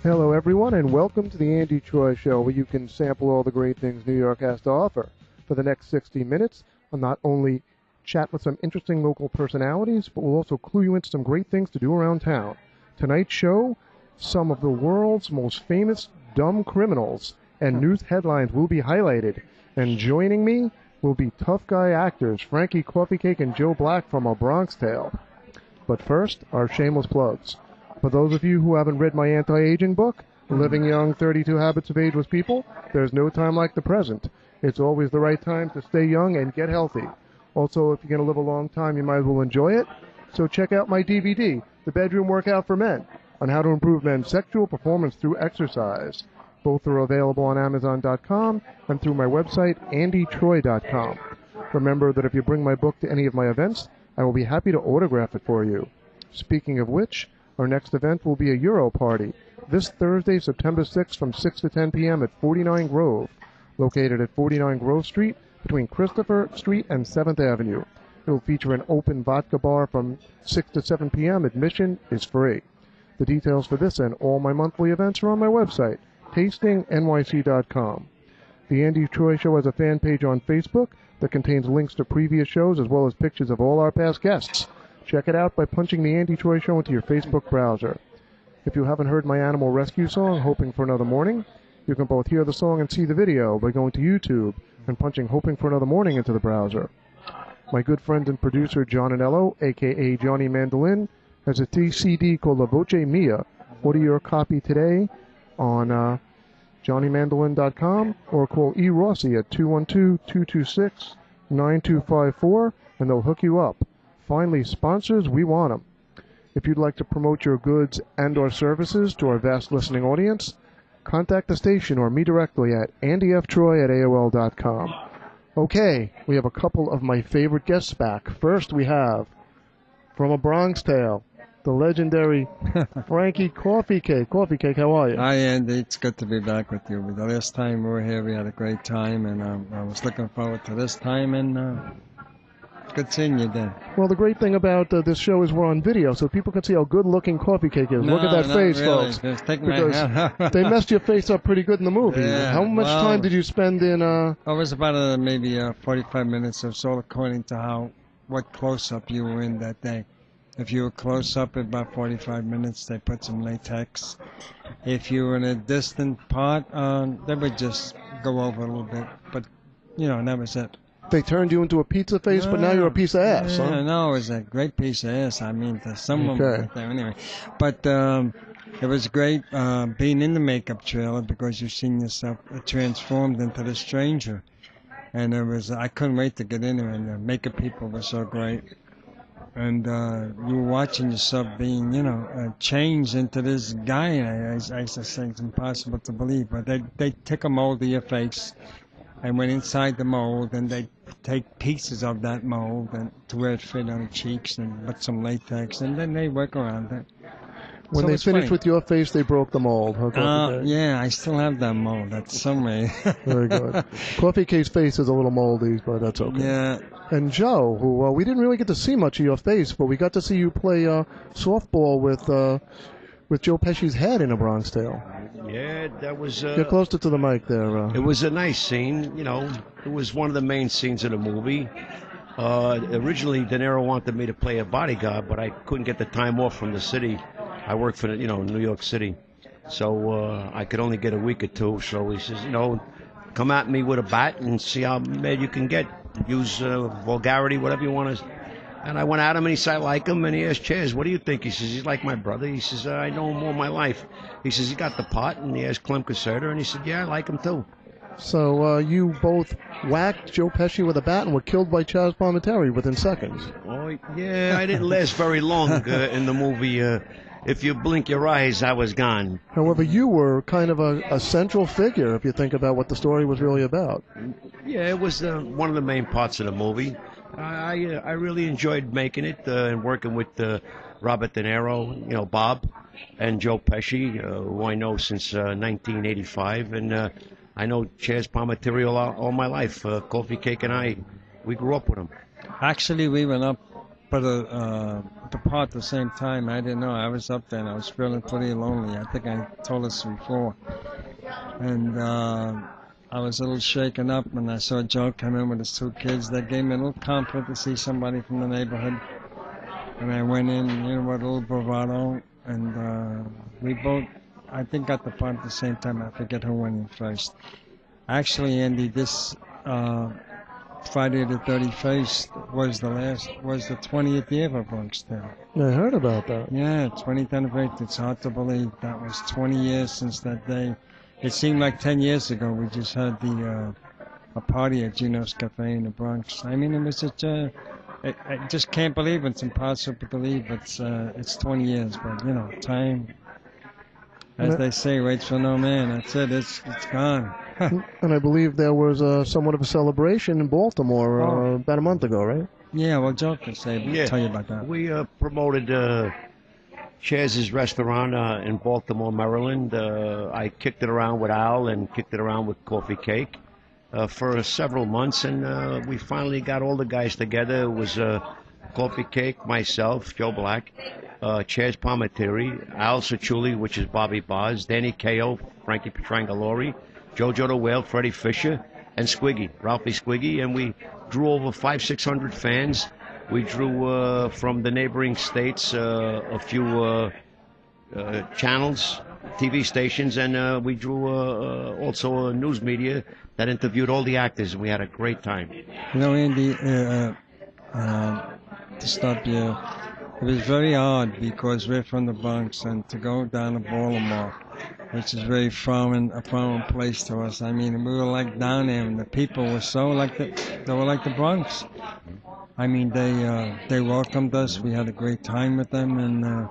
Hello, everyone, and welcome to the Andy Troy Show, where you can sample all the great things New York has to offer. For the next 60 minutes, I'll not only chat with some interesting local personalities, but we'll also clue you into some great things to do around town. Tonight's show, some of the world's most famous dumb criminals and news headlines will be highlighted. And joining me will be tough guy actors Frankie Coffeecake and Joe Black from A Bronx Tale. But first, our shameless plugs. For those of you who haven't read my anti-aging book, Living Young, 32 Habits of Ageless People, there's no time like the present. It's always the right time to stay young and get healthy. Also, if you're going to live a long time, you might as well enjoy it. So check out my DVD, The Bedroom Workout for Men, on how to improve men's sexual performance through exercise. Both are available on Amazon.com and through my website, andytroy.com. Remember that if you bring my book to any of my events, I will be happy to autograph it for you. Speaking of which, our next event will be a Euro party this Thursday, September 6th from 6 to 10 p.m. at 49 Grove, located at 49 Grove Street between Christopher Street and 7th Avenue. It will feature an open vodka bar from 6 to 7 p.m. Admission is free. The details for this and all my monthly events are on my website, tastingnyc.com. The Andy Troy Show has a fan page on Facebook that contains links to previous shows as well as pictures of all our past guests. Check it out by punching the Andy Troy Show into your Facebook browser. If you haven't heard my animal rescue song, Hoping for Another Morning, you can both hear the song and see the video by going to YouTube and punching Hoping for Another Morning into the browser. My good friend and producer, John Anello, a.k.a. Johnny Mandolin, has a CD called La Voce Mia. Order your copy today on johnnymandolin.com or call E. Rossi at 212-226-9254 and they'll hook you up. Finally, sponsors, we want them. If you'd like to promote your goods and or services to our vast listening audience, contact the station or me directly at andyftroy@aol.com. Okay, we have a couple of my favorite guests back. First, we have, from A Bronx Tale, the legendary Frankie Coffeecake. Coffeecake, how are you? Hi, Andy. It's good to be back with you. The last time we were here, we had a great time, and I was looking forward to this time, and good seeing you then. Well, the great thing about this show is we're on video, so people can see how good-looking Coffeecake is. Look at that face, really, folks. Because they messed your face up pretty good in the movie. Yeah, how much time did you spend in... It was about maybe 45 minutes or so, according to what close-up you were in that day. If you were close up, about 45 minutes, they put some latex. If you were in a distant part, they would just go over a little bit. But, that was it. They turned you into a pizza face, but now you're a piece of ass, huh? No, it was a great piece of ass. I mean, to someone right there anyway. But it was great being in the makeup trailer because you've seen yourself transformed into the stranger. And I couldn't wait to get in there, and the makeup people were so great. And you were watching yourself being, changed into this guy. I used to say it's impossible to believe, but they took a mold of your face and went inside the mold, and they take pieces of that mold and to where it fit on the cheeks and put some latex, and then they work around it. When they finished with your face, they broke the mold. Huh, yeah, I still have that mold. That's somewhere. Very good. Coffeecake's face is a little moldy, but that's okay. Yeah. And Joe, who we didn't really get to see much of your face, but we got to see you play softball with Joe Pesci's head in A Bronx Tale. Yeah, that was... Get closer to the mic there. It was a nice scene, It was one of the main scenes of the movie. Originally, De Niro wanted me to play a bodyguard, but I couldn't get the time off from the city. I work for, New York City. So I could only get a week or two. So he says, come at me with a bat and see how mad you can get. Use vulgarity, whatever you want to. And I went at him, and he said, I like him. And he asked Chaz, what do you think? He says, he's like my brother. He says, I know him all my life. He says, he got the part. And he asked Clem Caserta, and he said, yeah, I like him too. So you both whacked Joe Pesci with a bat and were killed by Chaz Palminteri within seconds. Oh, yeah, I didn't last very long in the movie. If you blink your eyes, I was gone. However, you were kind of a central figure if you think about what the story was really about. Yeah, it was one of the main parts of the movie. I really enjoyed making it and working with Robert De Niro, Bob, and Joe Pesci, who I know since 1985. And I know Chaz Palminteri all my life. Coffeecake and I, we grew up with him. Actually, we went up but the part at the same time, I didn't know. I was up there and I was feeling pretty lonely. I think I told us before. And I was a little shaken up when I saw Joe come in with his 2 kids. That gave me a little comfort to see somebody from the neighborhood. And I went in, you know, with a little bravado. And we both, I think, got the part at the same time. I forget who went in first. Actually, Andy, this Friday the 31st was the 20th year of Bronx Tale. I heard about that. Yeah, 20th anniversary. It's hard to believe that was 20 years since that day. It seemed like 10 years ago. We just had a party at Gino's Cafe in the Bronx. I mean, it was such I just can't believe it. It's impossible to believe it's 20 years. But you know, time, as they say, waits for no man. That's it. It's gone. And I believe there was somewhat of a celebration in Baltimore about a month ago, right? Yeah, well, Joe can tell you about that. We promoted Chaz's restaurant in Baltimore, Maryland. I kicked it around with Al and kicked it around with Coffee Cake for several months, and we finally got all the guys together. It was Coffee Cake, myself, Joe Black, Chaz Palmatieri, Al Cichuli, which is Bobby Boz, Danny Kao, Frankie Petrangalori, Jojo the Whale, Freddie Fisher, and Squiggy, Ralphie Squiggy, and we drew over 500-600 fans. We drew from the neighboring states a few channels, TV stations, and we drew also news media that interviewed all the actors. We had a great time. You know, Andy, to stop you, it was very odd because we're from the Bronx, and to go down to Baltimore, which is a very foreign place to us. I mean, we were like down there, and the people were so like they were like the Bronx. I mean, they welcomed us. We had a great time with them, and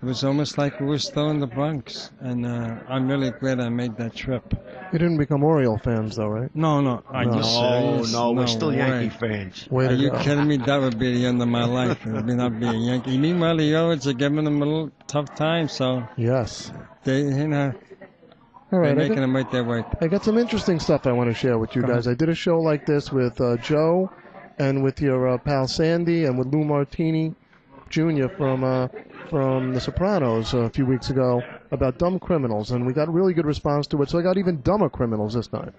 it was almost like we were still in the Bronx. And I'm really glad I made that trip. You didn't become Oriole fans, though, right? No. Are you serious? No, we're still way. Yankee fans. Are you kidding me? That would be the end of my life. It would not be a Yankee. Meanwhile, the Orioles are giving them a little tough time, so yes, they, you know. All right, they're making them right their way. I got some interesting stuff I want to share with you guys. I did a show like this with Joe and with your pal Sandy and with Lou Martini Jr. from The Sopranos a few weeks ago about dumb criminals, and we got a really good response to it, so I got even dumber criminals this time.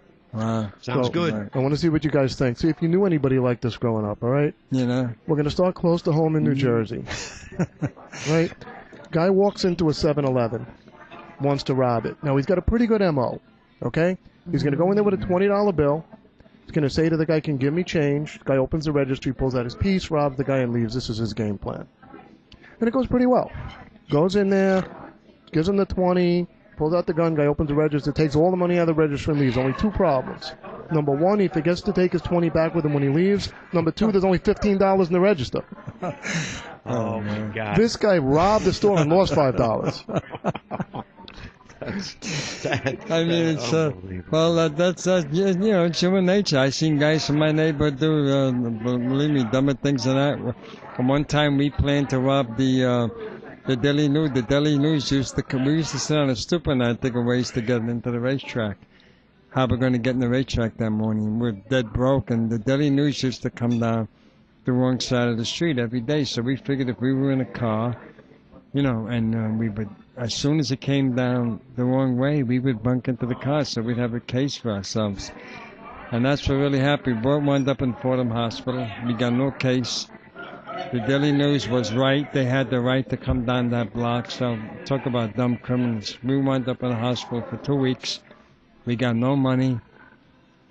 Sounds good. I want to see what you guys think. See if you knew anybody like this growing up, all right? You know. We're going to start close to home in New Jersey. Right? Guy walks into a 7-Eleven, wants to rob it. Now, he's got a pretty good M.O., okay? He's going to go in there with a $20 bill. He's going to say to the guy, can give me change. The guy opens the registry, pulls out his piece, robs the guy, and leaves. This is his game plan. And it goes pretty well. Goes in there, gives him the 20, pulls out the gun, guy opens the register, takes all the money out of the register and leaves. Only 2 problems. Number 1, he forgets to take his 20 back with him when he leaves. Number 2, there's only $15 in the register. Oh, my God. This guy robbed the store and lost $5. I mean, it's that's you know, it's human nature. I seen guys from my neighborhood do, believe me, dumber things than that. And one time we planned to rob the Daily News. The Daily News we used to sit on a stoop and I think of ways to get into the racetrack. How we're going to get in the racetrack that morning? We're dead broke, and the Daily News used to come down the wrong side of the street every day. So we figured if we were in a car, you know, and we would, as soon as it came down the wrong way, we would bunk into the car, so we'd have a case for ourselves. And that's what really happened. We wound up in Fordham Hospital. We got no case. The Daily News was right. They had the right to come down that block. So talk about dumb criminals. We wound up in the hospital for 2 weeks. We got no money.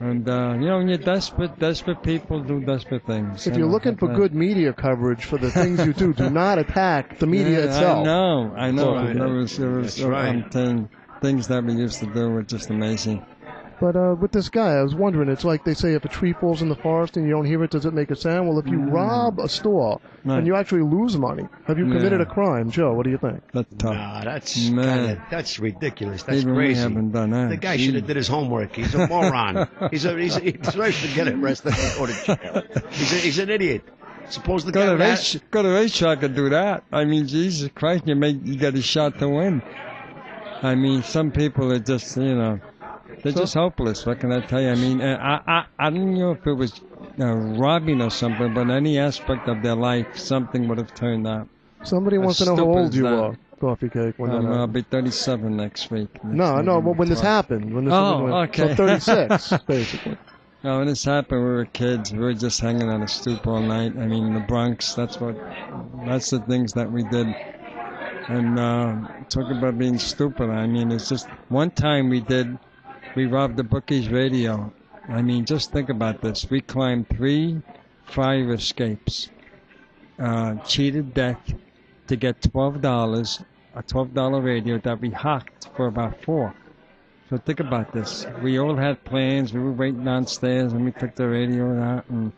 And, you know, when you're desperate people do desperate things. If you're looking for good media coverage for the things you do not attack the media itself. I know. Right. That's right. I'm telling things that we used to do were just amazing. But with this guy, I was wondering, it's like they say if a tree falls in the forest and you don't hear it, does it make a sound? Well, if you rob a store and you actually lose money, have you committed a crime? Joe, what do you think? That's tough. Nah, that's ridiculous. That's Even crazy. We haven't done that. The guy should have did his homework. He's a moron. He deserves to get arrested and go to jail. He's an idiot. Suppose the guy go to racetrack and do that. I mean, Jesus Christ, you get a shot to win. I mean, some people are just, you know, they're just hopeless. What can I tell you? I mean, I don't know if it was robbing or something, but any aspect of their life, something would have turned out. Somebody wants to know how old you are, Coffee Cake. I'll be 37 next week. No, but when this happened. Okay. So 36, basically. No, when this happened, we were kids. We were just hanging on a stoop all night. I mean, the Bronx, that's the things that we did. And talk about being stupid. I mean, it's just one time we robbed the bookie's radio. I mean, just think about this. We climbed 3 fire escapes, cheated death to get $12, a $12 radio that we hocked for about 4. So think about this. We all had plans. We were waiting downstairs, and we took the radio out, and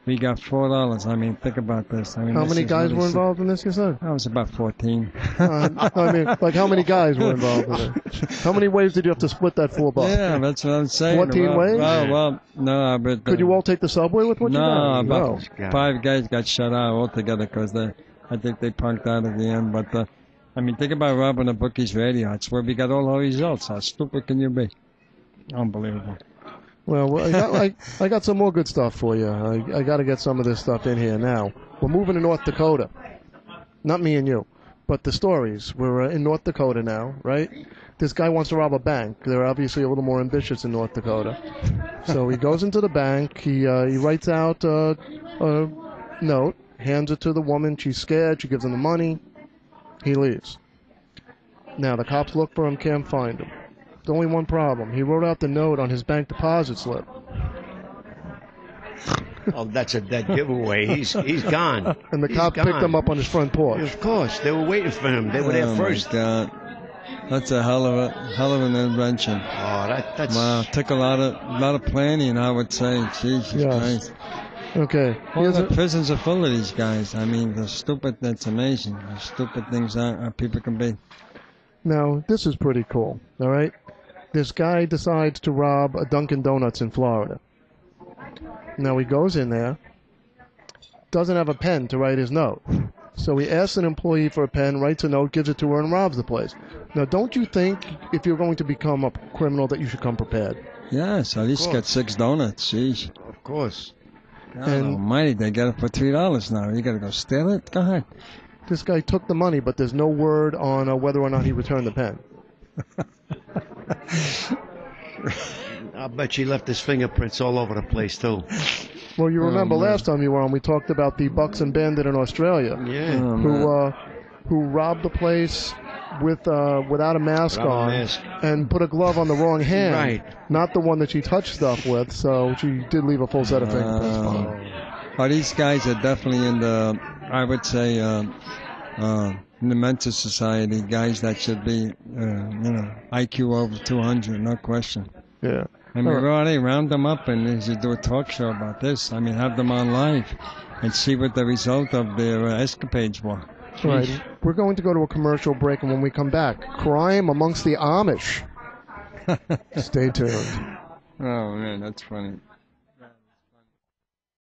we got $4. I mean, think about this. I mean, how many guys were involved in this, you said? I was about 14. I mean, like how many guys were involved in it? How many ways did you have to split that $4? Yeah, that's what I'm saying. 14 ways? Well, no, but... Could you all take the subway with what you got? No, about 5 guys got shut out altogether because I think they punked out at the end, but... I mean, think about robbing a bookie's radio. That's where we got all our results. How stupid can you be? Unbelievable. Well, I got some more good stuff for you. I got to get some of this stuff in here now. We're moving to North Dakota. Not me and you, but the stories. We're in North Dakota now, right? This guy wants to rob a bank. They're obviously a little more ambitious in North Dakota. So he goes into the bank. He writes out a note, hands it to the woman. She's scared. She gives him the money. He leaves. Now, the cops look for him, can't find him. There's only one problem. He wrote out the note on his bank deposit slip. Oh, that's a dead giveaway. He's gone. And the cop picked him up on his front porch. Of course. They were waiting for him. They were there first. Oh, my God. That's a hell of an invention. Oh, that's... Wow, took a lot of planning, I would say. Jesus Christ. Okay. All the prisons are full of these guys. I mean, that's amazing. The stupid things people can be. Now, this is pretty cool, all right? This guy decides to rob a Dunkin' Donuts in Florida. Now, he goes in there, doesn't have a pen to write his note. So he asks an employee for a pen, writes a note, gives it to her, and robs the place. Now, don't you think if you're going to become a criminal that you should come prepared? Yes, at least get 6 donuts. Jeez. Of course. God almighty, they get it for $3 now. You got to go steal it? Go ahead. This guy took the money, but there's no word on whether or not he returned the pen. I'll bet you left his fingerprints all over the place, too. Well, you remember last time you were on, we talked about the Buxton Bandit in Australia. Yeah. Who robbed the place without a mask on and put a glove on the wrong hand. Right. Not the one that she touched stuff with, so she did leave a full set of fingerprints on her. Oh, these guys are definitely in the, I would say, in the mental society, guys that should be, IQ over 200, no question. Yeah. I mean, they round them up and they should do a talk show about this. I mean, have them on live and see what the result of their escapades were. Right. We're going to go to a commercial break, and when we come back, crime amongst the Amish. Stay tuned. Oh, man, that's funny.